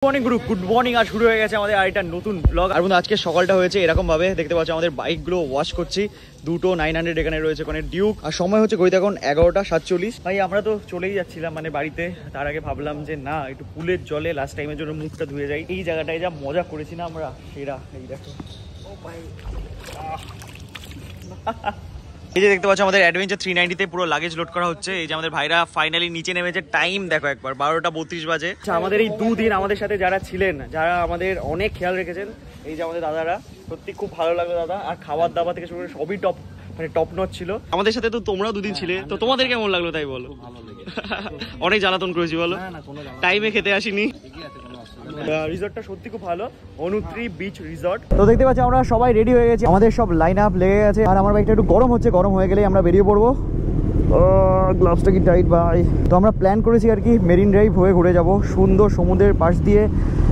Morning group, good morning. আর শুরু হয়ে গেছে আমাদের আরেকটা নতুন ব্লগ। আর বন্ধু আজকে সকালটা হয়েছে এরকম ভাবে, দেখতে পাচ্ছ আমাদের বাইকগুলো ওয়াশ করছি। দুটো 900 এখানে রয়েছে, ওখানে ডিউক। আর সময় হচ্ছে ঘড়িতে এখন 11:47। ভাই আমরা তো চলেই যাচ্ছিলাম মানে বাড়িতে, তার আগে ভাবলাম যে না একটু পুলের জলে লাস্ট টাইমের জন্য মুখটা ধুয়ে যাই। এই জায়গাটায় যা মজা করেছি না আমরা, সেরা। এই দেখো, ও ভাই, এই যে দেখতে পাচ্ছ আমাদের অ্যাডভেঞ্চার 390 তে পুরো লাগেজ লোড করা হচ্ছে। এই যে আমাদের ভাইরা ফাইনালি নিচে নেমেছে। টাইম দেখো একবার, 12:32 বাজে। আমাদের এই দুদিন আমাদের সাথে যারা ছিলেন, যারা আমাদের অনেক খেয়াল রেখেছেন, এই যে আমাদের দাদারা, সত্যি খুব ভালো লাগলো দাদা। আর খাবার দাবার থেকে শুরু করে সবই টপ, মানে টপ নচ ছিল। আমাদের সাথে তো তোমরাও দুদিন ছিলে, তো তোমাদের কেমন লাগলো তাই বলো? অনেক জ্বালাতন করেছি বলো, টাইমে খেতে আসিনি। রিসর্টটা সত্যি খুব ভালো, অনুত্রি বিচ রিসর্ট। তো দেখতে পাচ্ছি আমরা সবাই রেডি হয়ে গেছি, আমাদের সব লাইন আপ লেগে গেছে। আর আমার বাইকটা একটু গরম হচ্ছে, গরম হয়ে গেলেই আমরা বেরিয়ে পড়বো। গ্লাভসটা কি টাইট ভাই। তো আমরা প্ল্যান করেছি আর কি মেরিন ড্রাইভ হয়ে ঘুরে যাব, সুন্দর সমুদ্রের পাশ দিয়ে,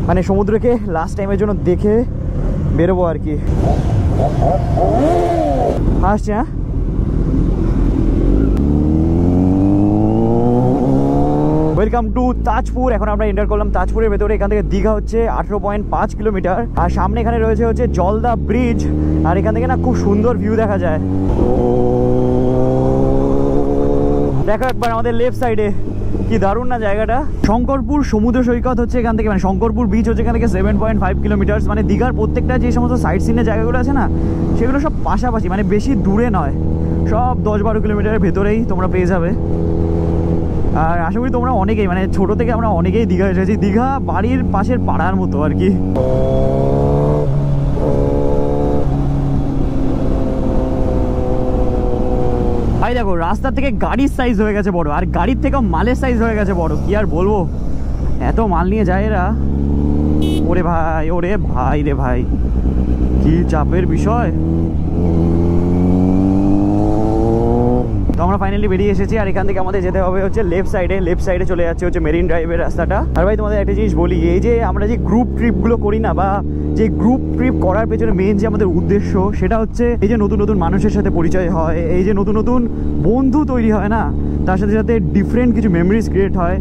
মানে সমুদ্রকে লাস্ট টাইমের জন্য দেখে বেরোবো আর কি। আসছে, হ্যাঁ ওয়েলকাম টু তাজপুর। এখন আমরা এন্টার করলাম তাজপুরের ভেতরে। এখান থেকে দীঘা হচ্ছে 18.5 কিলোমিটার। আর সামনে এখানে রয়েছে হচ্ছে জলদা ব্রিজ। আর এখান থেকে না খুব সুন্দর ভিউ দেখা যায়। দেখো একবার আমাদের লেফট সাইডে, কি দারুণ না জায়গাটা। শঙ্করপুর সমুদ্র সৈকত হচ্ছে এখান থেকে, মানে শঙ্করপুর বিচ হচ্ছে এখান থেকে 7.5 কিলোমিটার। মানে দীঘার প্রত্যেকটা যে সমস্ত সাইট সিনের জায়গাগুলো আছে না, সেগুলো সব পাশাপাশি, মানে বেশি দূরে নয়, সব 10-12 কিলোমিটারের ভেতরেই তোমরা পেয়ে যাবে। আর আশা করি তোমরা অনেকেই, মানে ছোট থেকে আমরা অনেকেই দীঘা এসেছি। দীঘা বাড়ির পাশের পাড়ার মতো আর কি। ভাই দেখো, রাস্তা থেকে গাড়ির সাইজ হয়ে গেছে বড়, আর গাড়ির থেকেও মালের সাইজ হয়ে গেছে বড়। কি আর বলবো, এত মাল নিয়ে যায় এরা। ওরে ভাই, ওরে ভাই রে ভাই, কি চাপের বিষয়। তো আমরা ফাইনালি বেরিয়ে এসেছি। আর এখান থেকে আমাদের যেতে হবে হচ্ছে লেফট সাইডে। লেফট সাইডে চলে যাচ্ছে হচ্ছে মেরিন ড্রাইভের রাস্তাটা। আর ভাই তোমাদের একটা জিনিস বলি, এই যে আমরা যে গ্রুপ ট্রিপগুলো করি না, বা যে গ্রুপ ট্রিপ করার পেছনে মেইন যে আমাদের উদ্দেশ্য, সেটা হচ্ছে এই যে নতুন নতুন মানুষের সাথে পরিচয় হয়, এই যে নতুন নতুন বন্ধু তৈরি হয় না, তার সাথে সাথে ডিফারেন্ট কিছু মেমোরিজ ক্রিয়েট হয়।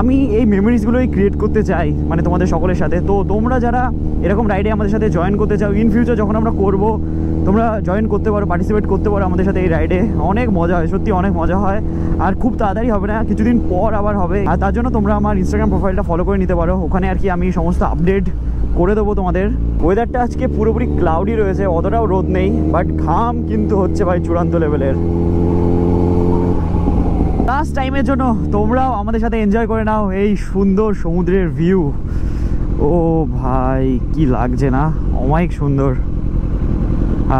আমি এই মেমোরিজগুলোই ক্রিয়েট করতে চাই মানে তোমাদের সকলের সাথে। তো তোমরা যারা এরকম রাইডে আমাদের সাথে জয়েন করতে চাও, ইন ফিউচার যখন আমরা করবো, তোমরা জয়েন করতে পারো, পার্টিসিপেট করতে পারো আমাদের সাথে এই রাইডে। অনেক মজা হয়, সত্যি অনেক মজা হয়। আর খুব তাড়াতাড়ি হবে না, কিছুদিন পর আবার হবে। আর তার জন্য তোমরা আমার ইনস্টাগ্রাম প্রোফাইলটা ফলো করে নিতে পারো, ওখানে আর কি আমি সমস্ত আপডেট করে দেবো তোমাদের। ওয়েদারটা আজকে পুরোপুরি ক্লাউডি রয়েছে, অতটাও রোদ নেই, বাট ঘাম কিন্তু হচ্ছে ভাই চূড়ান্ত লেভেলের। লাস্ট টাইমের জন্য তোমরাও আমাদের সাথে এনজয় করে নাও এই সুন্দর সমুদ্রের ভিউ। ও ভাই কি লাগছে না, অমায়িক সুন্দর।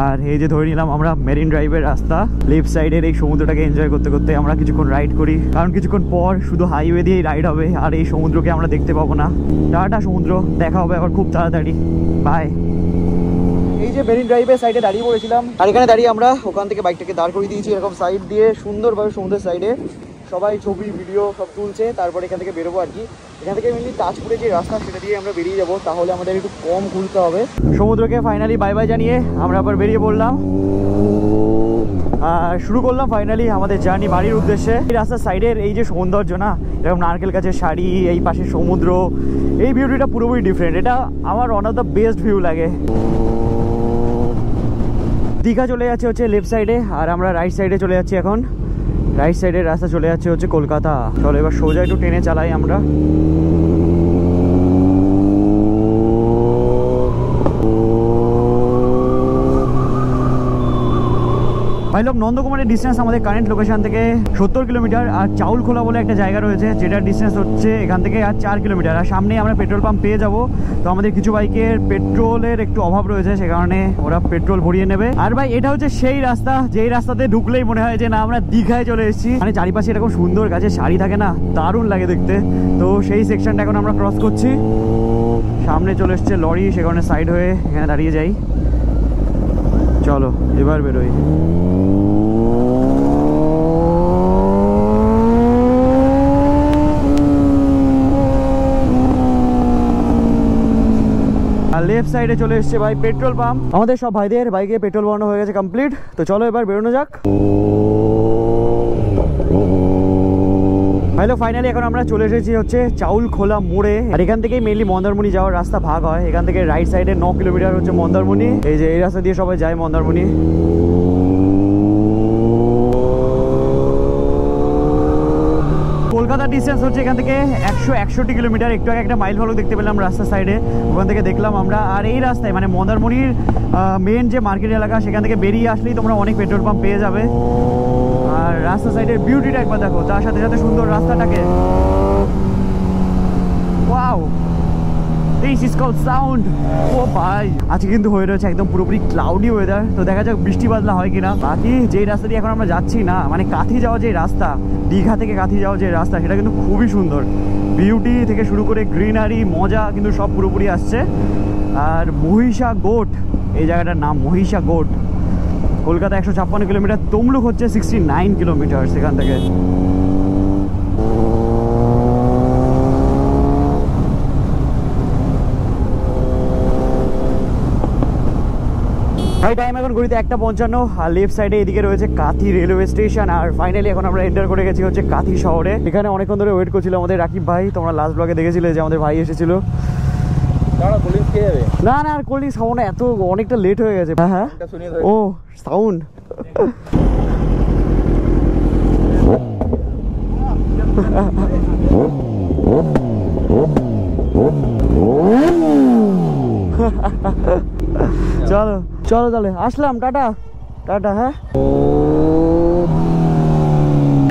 আর এই যে ধরে নিলাম আমরা মেরিন ড্রাইভের রাস্তা, লেফট সাইডের এই সমুদ্রটাকে এনজয় করতে করতে আমরা কিছুক্ষণ রাইড করি, কারণ কিছুক্ষণ পর শুধু হাইওয়ে দিয়েই রাইড হবে, আর এই সমুদ্রকে আমরা দেখতে পাবো না। টাটা সমুদ্র, দেখা হবে আবার খুব তাড়াতাড়ি, বাই। এই যে মেরিন ড্রাইভের সাইডে দাঁড়িয়ে পড়েছিলাম, আর এখানে দাঁড়িয়ে আমরা ওখান থেকে বাইকটাকে দাঁড় করে দিয়েছি এরকম সাইড দিয়ে সুন্দরভাবে সমুদ্রের সাইডে। সবাই ছবি ভিডিও সব তুলছে, তারপরে এখান থেকে বেরোবো আর কি। এখান থেকে মেনলি তাজপুরে যে রাস্তা, সেটা দিয়ে আমরা বেরিয়ে যাবো, তাহলে আমাদের একটু কম ঘুরতে হবে। সমুদ্রকে ফাইনালি বাই বাই জানিয়ে আমরা আবার বেরিয়ে পড়লাম, আর শুরু করলাম ফাইনালি আমাদের জার্নি বাড়ির উদ্দেশ্যে। এই রাস্তার সাইডের এই যে সৌন্দর্য না, এরকম নারকেল গাছের শাড়ি, এই পাশে সমুদ্র, এই ভিউটা পুরোপুরি ডিফারেন্ট। এটা আমার one of the best view লাগে। দীঘা চলে যাচ্ছে হচ্ছে লেফট সাইডে, আর আমরা রাইট সাইডে চলে যাচ্ছি এখন। রাইট সাইডের রাস্তা চলে যাচ্ছে হচ্ছে কলকাতা। চলো এবার সোজা একটু ট্রেনে চালাই আমরা। ভাই লোক, নন্দকুমারের ডিস্টেন্স আমাদের কারেন্ট লোকেশন থেকে 70 কিলোমিটার। আর চাউলখোলা বলে একটা জায়গা রয়েছে, যেটার ডিস্টেন্স হচ্ছে এখান থেকে আর 4 কিলোমিটার। আর সামনে আমরা পেট্রোল পাম্প পেয়ে যাব। তো আমাদের কিছু বাইকের পেট্রোলের একটু অভাব রয়েছে, সে কারণে ওরা পেট্রোল ভরিয়ে নেবে। আর ভাই এটা হচ্ছে সেই রাস্তা, যেই রাস্তাতে ঢুকলেই মনে হয় যে না আমরা দীঘায় চলে এসেছি। মানে চারিপাশে এরকম সুন্দর গাছের শাড়ি থাকে না, দারুণ লাগে দেখতে। তো সেই সেকশনটা এখন আমরা ক্রস করছি। সামনে চলে এসছে লরি, সে কারণে সাইড হয়ে এখানে দাঁড়িয়ে যাই। চলো এবার বেরোই। আর লেফট সাইডে চলে এসছে ভাই পেট্রোল পাম্প। আমাদের সব ভাইদের বাইকে পেট্রোল ভরানো হয়ে গেছে কমপ্লিট। তো চলো এবার বেরোনো যাক। হ্যালো, ফাইনালি এখন আমরা চলে এসেছি হচ্ছে চাউলখোলা মোড়ে। আর এখান থেকেই মেইনলি মন্দারমণি যাওয়ার রাস্তা ভাগ হয়। এখান থেকে রাইট সাইডে 9 কিলোমিটার হচ্ছে মন্দারমণি। এই যে এই রাস্তা দিয়ে সবাই যায় মন্দারমণি। কলকাতার ডিস্টেন্স হচ্ছে এখান থেকে 161 কিলোমিটার। একটু আগে একটা মাইল ফলক দেখতে পেলাম রাস্তার সাইডে, ওখান থেকে দেখলাম আমরা। আর এই রাস্তায় মানে মন্দারমণির মেন যে মার্কেট এলাকা, সেখান থেকে বেরিয়ে আসলেই তোমরা অনেক পেট্রোল পাম্প পেয়ে যাবে। আর রাস্তা সাইডের বিউটিটা একবার দেখো, তার সাথে সাথে সুন্দর রাস্তাটাকে। Wow, this is called sound. ও ভাই, আজকে কিন্তু হয়ে রয়েছে একদম পুরোপুরি ক্লাউডি ওয়েদার। তো দেখা যাক বৃষ্টি বাদলা হয় কিনা। বাকি যেই রাস্তা দিয়ে এখন আমরা যাচ্ছি না, মানে কাঁথি যাওয়া যে রাস্তা, দীঘা থেকে কাঁথি যাওয়া যে রাস্তা, সেটা কিন্তু খুবই সুন্দর। বিউটি থেকে শুরু করে গ্রিনারি, মজা কিন্তু সব পুরোপুরি আসছে। আর মহিষা গোট, এই জায়গাটার নাম মহিষা গোট। কলকাতা 156 কিলোমিটার, তমলুক হচ্ছে 69 কিলোমিটার সেখান থেকে। ভাই টাইম এখন ঘড়িতে 1:55। আর লেফট সাইডে এদিকে রয়েছে কাঁথি রেলওয়ে স্টেশন। আর ফাইনালি এখন আমরা এন্টার করে গেছি হচ্ছে কাঁথি শহরে। এখানে অনেকক্ষণ ধরে ওয়েট করছিল আমাদের রাকিব ভাই। তোমরা লাস্ট ব্লগে দেখেছিলে যে আমাদের ভাই এসেছিল। না না, আর কোল্ড ড্রিঙ্কস খাবো না, এত অনেকটা লেট হয়ে গেছে। হ্যাঁ হ্যাঁ, ও সাউন্ড। চলো চলো তাহলে আসলাম, টাটা টাটা। হ্যাঁ,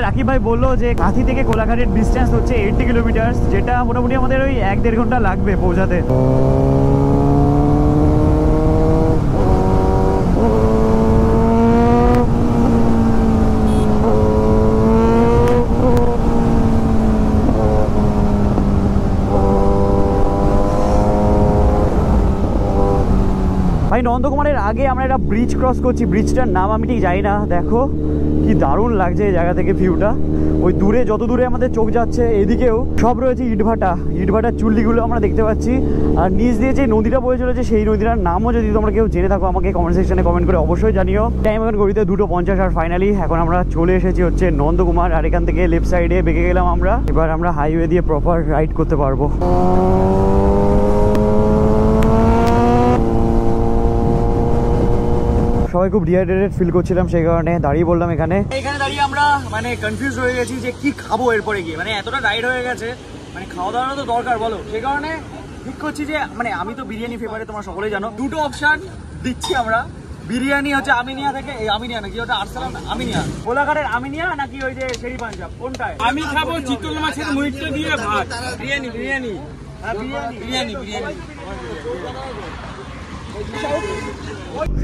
রাকিব ভাই বললো যে কাঁথি থেকে কোলাঘাটের ডিস্টেন্স হচ্ছে 80 কিলোমিটার, যেটা মোটামুটি আমাদের ওই 1-1.5 ঘন্টা লাগবে পৌঁছাতে। ভাই নন্দকুমারের আগে আমরা একটা ব্রিজ ক্রস করছি, ব্রিজটার নাম আমি ঠিক জানি না। দেখো কি দারুণ লাগছে এই জায়গা থেকে ভিউটা। ওই দূরে, যত দূরে আমাদের চোখ যাচ্ছে, এদিকেও সব রয়েছে ইটভাটা। ইটভাটার চুল্লিগুলো আমরা দেখতে পাচ্ছি। আর নিচ দিয়ে যে নদীটা বয়ে চলেছে, সেই নদীটার নামও যদি তোমরা কেউ জেনে থাকো, আমাকে কমেন্ট সেকশনে কমেন্ট করে অবশ্যই জানিও। টাইম এখন ঘড়িতে 2:50। আর ফাইনালি এখন আমরা চলে এসেছি হচ্ছে নন্দকুমার। আর এখান থেকে লেফট সাইডে বেঁকে গেলাম আমরা। এবার আমরা হাইওয়ে দিয়ে প্রপার রাইড করতে পারবো। সবাই খুব ডিহাইড্রেটেড ফিল করছিলাম, সেই কারণে দাঁড়িয়ে বললাম এখানে দাঁড়িয়ে আমরা মানে কনফিউজ হয়ে গেছি যে কি খাবো এরপরে গিয়ে। মানে এতটা রাইড হয়ে গেছে, মানে খাওয়া দাওয়াটা তো দরকার বলো। সেই কারণে ঠিক করছি যে মানে আমি তো বিরিয়ানি ফেভারিট, তোমরা সকলেই জানো। দুটো অপশন দিচ্ছি আমরা। বিরিয়ানি হচ্ছে আমিনিয়া থেকে, এই আমিনিয়া নাকি ওটা আরসালান, আমিনিয়া কোলাঘাটের আমিনিয়া নাকি ওই যে শেরি পাঞ্জাব, কোনটায়? আমি খাবো চিতল মাছের মুড়িটা দিয়ে ভাত। বিরিয়ানি বিরিয়ানি হ্যাঁ, বিরিয়ানি বিরিয়ানি বিরিয়ানি।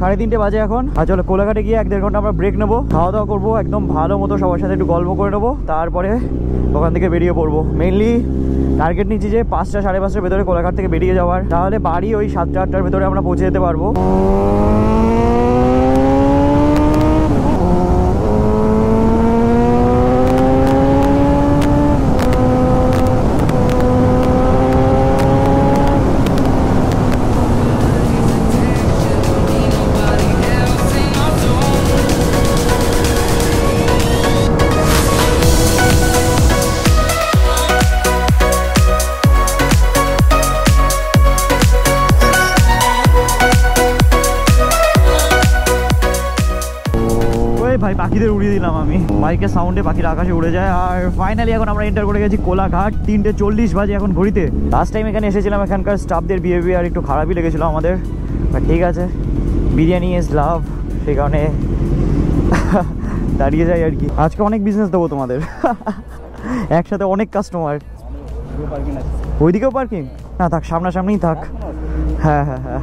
3:30 বাজে এখন। আর চলো কোলাঘাটে গিয়ে 1-1.5 ঘন্টা আমরা ব্রেক নেবো, খাওয়া দাওয়া করবো একদম ভালো মতো, সবার সাথে একটু গল্প করে নেবো, তারপরে ওখান থেকে বেরিয়ে পড়বো। মেইনলি টার্গেট নিচ্ছি যে 5টা 5:30 ভেতরে কোলাঘাট থেকে বেরিয়ে যাওয়ার, তাহলে বাড়ি ওই 7টা-8টার ভেতরে আমরা পৌঁছে যেতে পারবো। ভাই পাখিদের উড়িয়ে দিলাম আমি, বাইকের সাউন্ডে পাখির আকাশে উড়ে যায়। আর ফাইনালি এখন আমরা এন্টার করে গেছি কোলাঘাট। 3:40 বাজে এখন ঘড়িতে। লাস্ট টাইম এখানে এসেছিলাম, এখানকার স্টাফদের বিহেভিয়ার একটু খারাপই লেগেছিল আমাদের, বাট ঠিক আছে, বিরিয়ানি ইজ লাভ, সেই কারণে দাঁড়িয়ে যাই আর কি। আজকে অনেক বিজনেস দেবো তোমাদের, একসাথে অনেক কাস্টমার। ওইদিকেও পার্কিং না থাক, সামনাসামনিই থাক। হ্যাঁ হ্যাঁ হ্ঁ,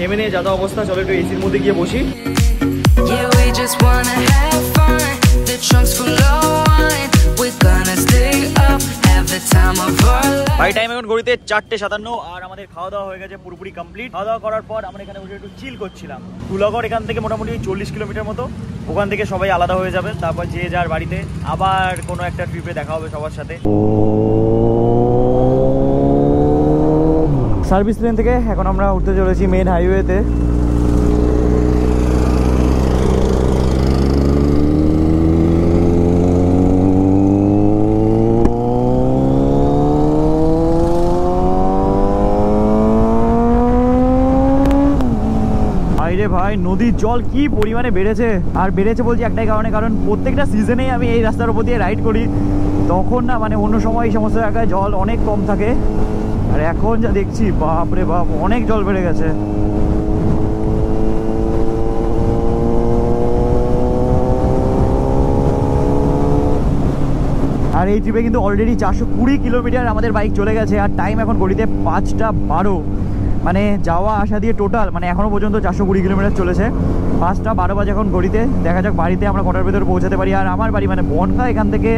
এমনি যত অবস্থা, চলো একটু এসির মধ্যে গিয়ে বসি। ভাই টাইম এখন ঘড়িতে 4:57 আর আমাদের খাওয়া দাওয়া হয়ে গেছে পুরোপুরি কমপ্লিট। খাওয়া দাওয়া করার পর আমরা এখানে বসে একটু চিল করছিলাম। কুলাঘাট এখান থেকে মোটামুটি 40 কিলোমিটার মতো। ওখান থেকে সবাই আলাদা হয়ে যাবে, তারপর যে যার বাড়িতে আবার কোনো একটা ট্রিপে দেখা হবে সবার সাথে। সার্ভিস লেন থেকে এখন আমরা উঠতে চলেছি মেন হাইওয়েতে। নদীর জল কি পরিমাণে বেড়েছে। আর বেড়েছে বলছি একটাই কারণে, কারণ প্রত্যেকটা সিজনেই আমি এই রাস্তার উপর দিয়ে রাইড করি, তখন না মানে অন্য সময় এই সমস্ত জায়গায় জল অনেক কম থাকে, আর এখন যা দেখছি বাপ রে বাপ অনেক জল বেড়ে গেছে। আর এই ট্রিপে কিন্তু অলরেডি 420 কিলোমিটার আমাদের বাইক চলে গেছে, আর টাইম এখন ঘড়িতে 5:12, মানে যাওয়া আসা দিয়ে টোটাল মানে এখনও পর্যন্ত 420 কিলোমিটার চলেছে। 5:12 বাজে এখন ঘড়িতে। দেখা যাক বাড়িতে আমরা কটার ভেতরে পৌঁছাতে পারি। আর আমার বাড়ি মানে বনগাঁ এখান থেকে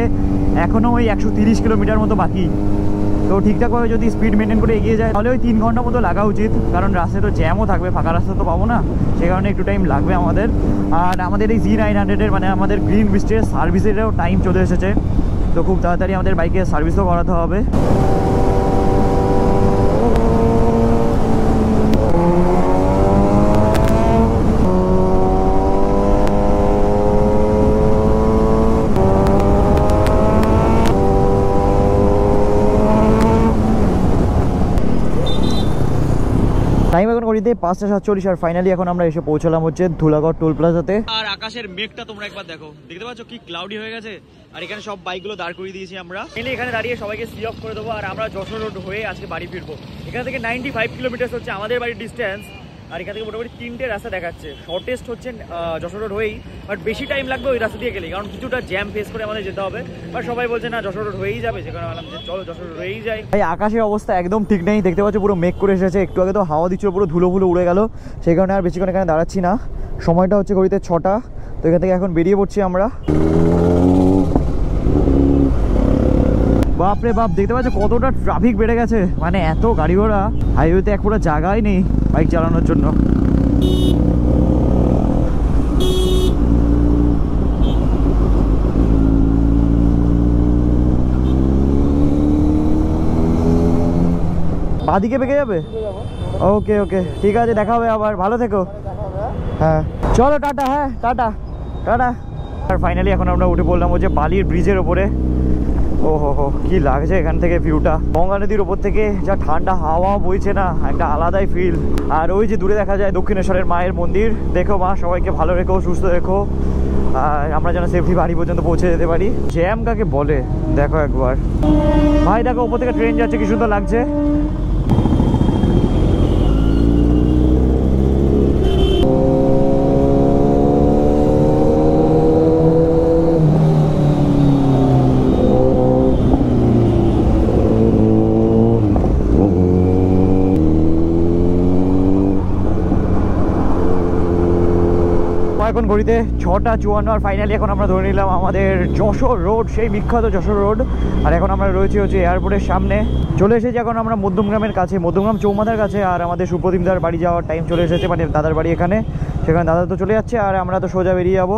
এখনও ওই 130 কিলোমিটার মতো বাকি। তো ঠিকঠাকভাবে যদি স্পিড মেনটেন করে এগিয়ে যায় তাহলে ওই 3 ঘন্টা মতো লাগা উচিত, কারণ রাস্তায় তো জ্যামও থাকবে, ফাঁকা রাস্তা তো পাবো না, সে কারণে একটু টাইম লাগবে আমাদের। আর আমাদের এই Z900-এর মানে আমাদের গ্রিন বিস্টের সার্ভিসেরও টাইম চলে এসেছে, তো খুব তাড়াতাড়ি আমাদের বাইকে সার্ভিসও করাতে হবে। টাইম এখন ঘড়িতে 5:47, আর ফাইনালি এখন আমরা এসে পৌঁছলাম হচ্ছে ধুলাগড় টোল প্লাজাতে। আর আকাশের মেঘটা তোমরা একবার দেখো, দেখতে পাচ্ছ কি ক্লাউডি হয়ে গেছে। আর এখানে সব বাইকগুলো দাঁড় করিয়ে দিয়েছি আমরা, এখানে দাঁড়িয়ে সবাইকে সি অফ করে দেবো, আর আমরা যশোর রোড হয়ে আজকে বাড়ি ফিরবো। এখান থেকে 95 কিলোমিটার হচ্ছে আমাদের বাড়ির ডিস্টেন্স, আর এখান থেকে মোটামুটি 3টে রাস্তা দেখাচ্ছে। শর্টেস্ট হচ্ছে যশোর রোড হয়েই, বাট বেশি টাইম লাগবে ওই রাস্তা দিয়ে গেলে, কারণ কিছুটা জ্যাম ফেস করে আমাদের যেতে হবে। বাট সবাই বলছে না যশোর রোড হয়েই যাবে, সেখানে বললাম যে চলো যশোর রোড হয়েই যাই। ভাই আকাশের অবস্থা একদম ঠিক নেই, দেখতে পাচ্ছ পুরো মেঘ করে এসেছে, একটু আগে তো হাওয়া দিচ্ছিল পুরো ধুলো উড়ে গেল, সেই কারণে আর বেশিক্ষণ এখানে দাঁড়াচ্ছি না। সময়টা হচ্ছে ঘড়িতে 6টা, তো এখান থেকে এখন বেরিয়ে পড়ছি আমরা। বাপরে বাপ, দেখতে পাচ্ছ কতটা ট্রাফিক বেড়ে গেছে, মানে এত গাড়ি ঘোড়া, হাইওয়েতে এক পুরো জায়গাই নেই বাইক চালানোর জন্য। বাদিকে বেঁকে যাবে? ওকে ওকে, ঠিক আছে, দেখা হবে আবার, ভালো থেকো। হ্যাঁ চলো, টাটা। হ্যাঁ টাটা টাটা। আর ফাইনালি এখন আমরা উঠে পড়লাম হচ্ছে বালির ব্রিজের ওপরে। ও হো কি লাগছে এখান থেকে ভিউটা, গঙ্গা নদীর ওপর থেকে যা ঠান্ডা হাওয়া বইছে না, একটা আলাদাই ফিল। আর ওই যে দূরে দেখা যায় দক্ষিণেশ্বরের মায়ের মন্দির। দেখো মা, সবাইকে ভালো রেখো, সুস্থ রেখো, আর আমরা যেন সেফটি বাড়ি পর্যন্ত পৌঁছে যেতে পারি। জ্যাম কাকে বলে দেখো একবার। ভাই দেখো ওপর থেকে ট্রেন যাচ্ছে, কি সুন্দর লাগছে। এখন ঘড়িতে 6:54, আর ফাইনালি এখন আমরা ধরে নিলাম আমাদের যশোর রোড, সেই বিখ্যাত যশোর রোড। আর এখন আমরা রয়েছি হচ্ছে এয়ারপোর্টের সামনে, চলে এসেছি এখন আমরা মধ্যমগ্রামের কাছে, মধ্যমগ্রাম চৌমাথার কাছে। আর আমাদের সুপ্রদীপদার বাড়ি যাওয়ার টাইম চলে এসেছে, মানে দাদার বাড়ি এখানে, সেখানে দাদা তো চলে যাচ্ছে, আর আমরা তো সোজা বেরিয়ে যাবো।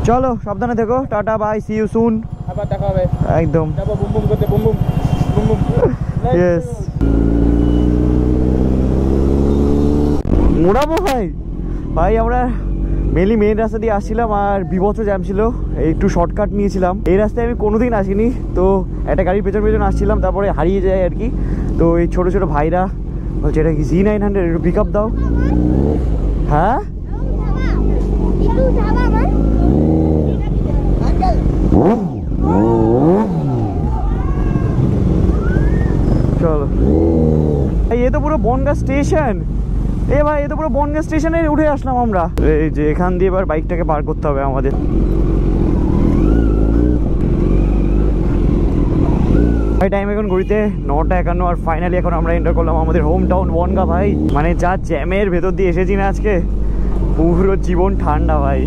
চলো সাবধানে থেকো, ta-ta bye, see you soon, আবার দেখা হবে একদম। বুম বুম করতে, boom boom boom boom. Yes মোড়াবো ভাই। ভাই আমরা মেনলি মেন রাস্তা দিয়ে আসছিলাম, আর বিভৎস জ্যাম ছিল, একটু শর্টকাট নিয়েছিলাম। এই রাস্তায় আমি কোনোদিন আসিনি, তো একটা গাড়ির পেছন আসছিলাম, তারপরে হারিয়ে যায় আর কি। তো এই ছোটো ছোটো ভাইরা বলছে এটা কি Z900, একটু পিক আপ দাও। হ্যাঁ চলো, এ তো পুরো বনগাঁ স্টেশন। এ ভাই এ তো পুরো বনগাঁ স্টেশনে উঠে আসলাম আমরা। এই যে এখান দিয়ে এবার বাইকটাকে পার করতে হবে আমাদের। ভাই টাইম এখন ঘড়িতে 9:51, আর ফাইনালি এখন আমরা এন্টার করলাম আমাদের হোম টাউন বনগাঁ। ভাই মানে যা জ্যামের ভেতর দিয়ে এসেছি না আজকে, পুরো জীবন ঠান্ডা ভাই।